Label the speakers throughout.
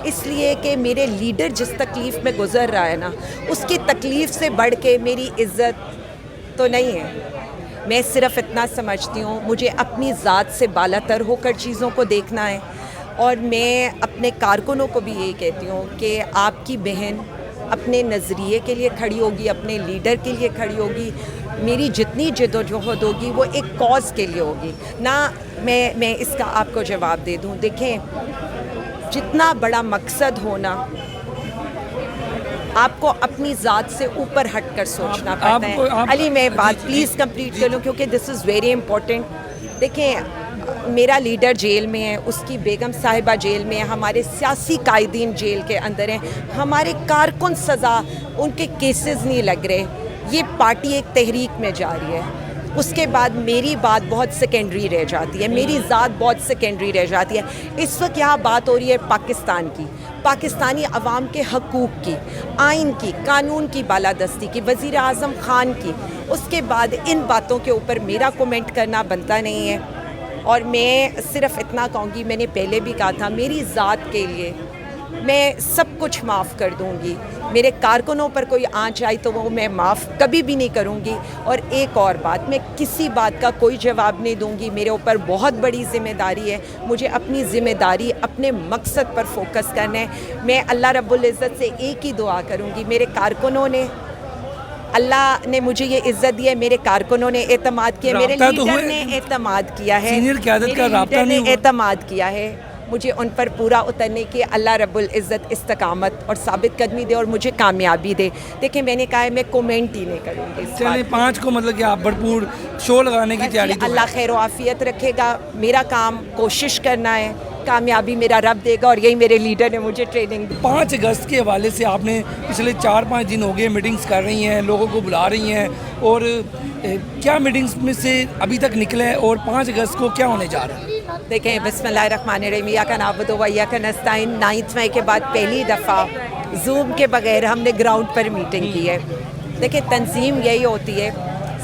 Speaker 1: اس لیے کہ میرے لیڈر جس تکلیف میں گزر رہا ہے نا، اس کی تکلیف سے بڑھ کے میری عزت تو نہیں ہے۔ میں صرف اتنا سمجھتی ہوں، مجھے اپنی ذات سے بالا تر ہو کر چیزوں کو دیکھنا ہے، اور میں اپنے کارکنوں کو بھی یہی کہتی ہوں کہ آپ کی بہن اپنے نظریے کے لیے کھڑی ہوگی، اپنے لیڈر کے لیے کھڑی ہوگی، میری جتنی جد و جہد ہوگی وہ ایک کاز کے لیے ہوگی نہ میں اس کا آپ کو جواب دے دوں۔ دیکھیں، جتنا بڑا مقصد ہونا، آپ کو اپنی ذات سے اوپر ہٹ کر سوچنا پڑتا ہے۔ علی، میں بات پلیز کمپلیٹ کر لوں کیونکہ دس از ویری امپورٹنٹ۔ دیکھیں، میرا لیڈر جیل میں ہے، اس کی بیگم صاحبہ جیل میں ہے، ہمارے سیاسی قائدین جیل کے اندر ہیں، ہمارے کارکن سزا، ان کے کیسز نہیں لگ رہے۔ یہ پارٹی ایک تحریک میں جاری ہے۔ اس کے بعد میری بات بہت سیکنڈری رہ جاتی ہے، میری ذات بہت سیکنڈری رہ جاتی ہے۔ اس وقت یہاں بات ہو رہی ہے پاکستان کی، پاکستانی عوام کے حقوق کی، آئین کی، قانون کی بالادستی کی، وزیر اعظم خان کی۔ اس کے بعد ان باتوں کے اوپر میرا کومنٹ کرنا بنتا نہیں ہے، اور میں صرف اتنا کہوں گی، میں نے پہلے بھی کہا تھا، میری ذات کے لیے میں سب کچھ معاف کر دوں گی۔ میرے کارکنوں پر کوئی آنچ آئی تو وہ میں معاف کبھی بھی نہیں کروں گی۔ اور ایک اور بات، میں کسی بات کا کوئی جواب نہیں دوں گی، میرے اوپر بہت بڑی ذمہ داری ہے، مجھے اپنی ذمہ داری، اپنے مقصد پر فوکس کرنا ہے۔ میں اللہ رب العزت سے ایک ہی دعا کروں گی، میرے کارکنوں نے، اللہ نے مجھے یہ عزت دی ہے، میرے کارکنوں نے اعتماد کیا، میرے لیڈر نے اعتماد کیا ہے،
Speaker 2: سینئر قیادت کا رابطہ
Speaker 1: میرے لیڈر
Speaker 2: نہیں
Speaker 1: نے اعتماد کیا ہے، مجھے ان پر پورا اترنے کی اللہ رب العزت استقامت اور ثابت قدمی دے اور مجھے کامیابی دے۔ دیکھیں، میں نے کہا ہے میں کومنٹ ہی نہیں کروں گی۔
Speaker 2: چلیں 5 کو مطلب کہ آپ بھرپور شو لگانے کی تیاری تو
Speaker 1: اللہ خیر و عافیت رکھے گا، میرا کام کوشش کرنا ہے، کامیابی میرا رب دے گا، اور یہی میرے لیڈر نے مجھے ٹریننگ دی۔
Speaker 2: 5 اگست کے حوالے سے آپ نے پچھلے 4-5 دن ہو گئے میٹنگز کر رہی ہیں، لوگوں کو بلا رہی ہیں، اور کیا میٹنگز میں سے ابھی تک نکلے ہیں، اور 5 اگست کو کیا ہونے جا رہا ہے؟
Speaker 1: دیکھیں، بسم اللہ الرحمن الرحیم، ایاک نعبد و ایاک نستعین 9 مئی کے بعد پہلی دفعہ زوم کے بغیر ہم نے گراؤنڈ پر میٹنگ کی ہے۔ دیکھیں، تنظیم یہی ہوتی ہے،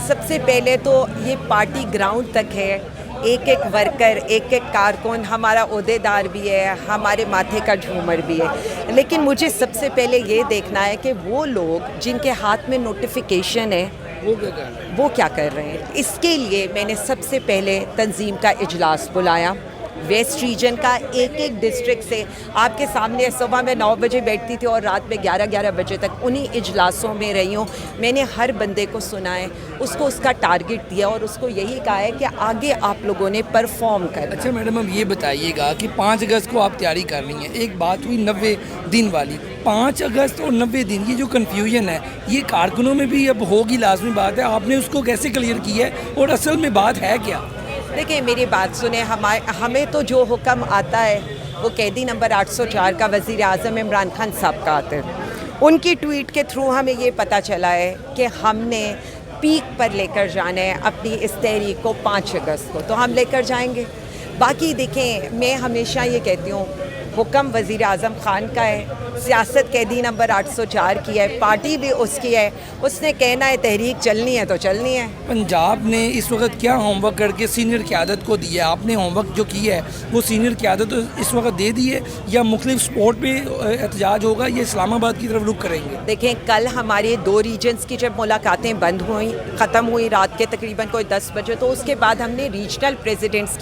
Speaker 1: سب سے پہلے تو یہ پارٹی گراؤنڈ تک ہے، ایک ایک ورکر، ایک ایک کارکن، ہمارا عہدے دار بھی ہے، ہمارے ماتھے کا جھومر بھی ہے، لیکن مجھے سب سے پہلے یہ دیکھنا ہے کہ وہ لوگ جن کے ہاتھ میں نوٹیفیکیشن ہے وہ کیا کر رہے ہیں۔ اس کے لیے میں نے سب سے پہلے تنظیم کا اجلاس بلایا، ویسٹ ریجن کا ایک ایک ڈسٹرکٹ سے۔ آپ کے سامنے صبح میں 9 بجے بیٹھتی تھی اور رات میں 11 بجے تک انہی اجلاسوں میں رہی ہوں۔ میں نے ہر بندے کو سنا ہے، اس کو اس کا ٹارگٹ دیا، اور اس کو یہی کہا ہے کہ آگے آپ لوگوں نے پرفارم کرنا۔
Speaker 2: اچھا میڈم، اب یہ بتائیے گا کہ 5 اگست کو آپ تیاری کر رہی ہیں، ایک بات ہوئی 90 دن والی، 5 اگست اور 90 دن، یہ جو کنفیوژن ہے یہ کارکنوں میں بھی اب ہوگی، لازمی بات ہے، آپ نے اس کو کیسے کلیئر کی ہے، اور اصل میں بات ہے کیا؟
Speaker 1: دیکھیں، میری بات سنیں، ہمیں تو جو حکم آتا ہے وہ قیدی نمبر 804 کا وزیر اعظم عمران خان صاحب کا آتا ہے۔ ان کی ٹویٹ کے تھرو ہمیں یہ پتہ چلا ہے کہ ہم نے پیک پر لے کر جانا ہے اپنی اس تحریک کو 5 اگست کو، تو ہم لے کر جائیں گے۔ باقی دیکھیں، میں ہمیشہ یہ کہتی ہوں، حکم وزیر اعظم خان کا ہے، سیاست قیدی نمبر 804 کی ہے، پارٹی بھی اس کی ہے، اس نے کہنا ہے تحریک چلنی ہے تو چلنی ہے۔
Speaker 2: پنجاب نے اس وقت کیا ہوم ورک کر کے سینئر قیادت کو دیا ہے؟ آپ نے ہوم ورک جو کی ہے وہ سینئر قیادت اس وقت دے دی ہے، یا مختلف سپورٹ پہ احتجاج ہوگا، یا اسلام آباد کی طرف رخ کریں گے؟
Speaker 1: دیکھیں، کل ہمارے 2 ریجنز کی جب ملاقاتیں بند ہوئیں، ختم ہوئی رات کے تقریباً کوئی 10 بجے، تو اس کے بعد ہم نے ریجنل پریزیڈنٹس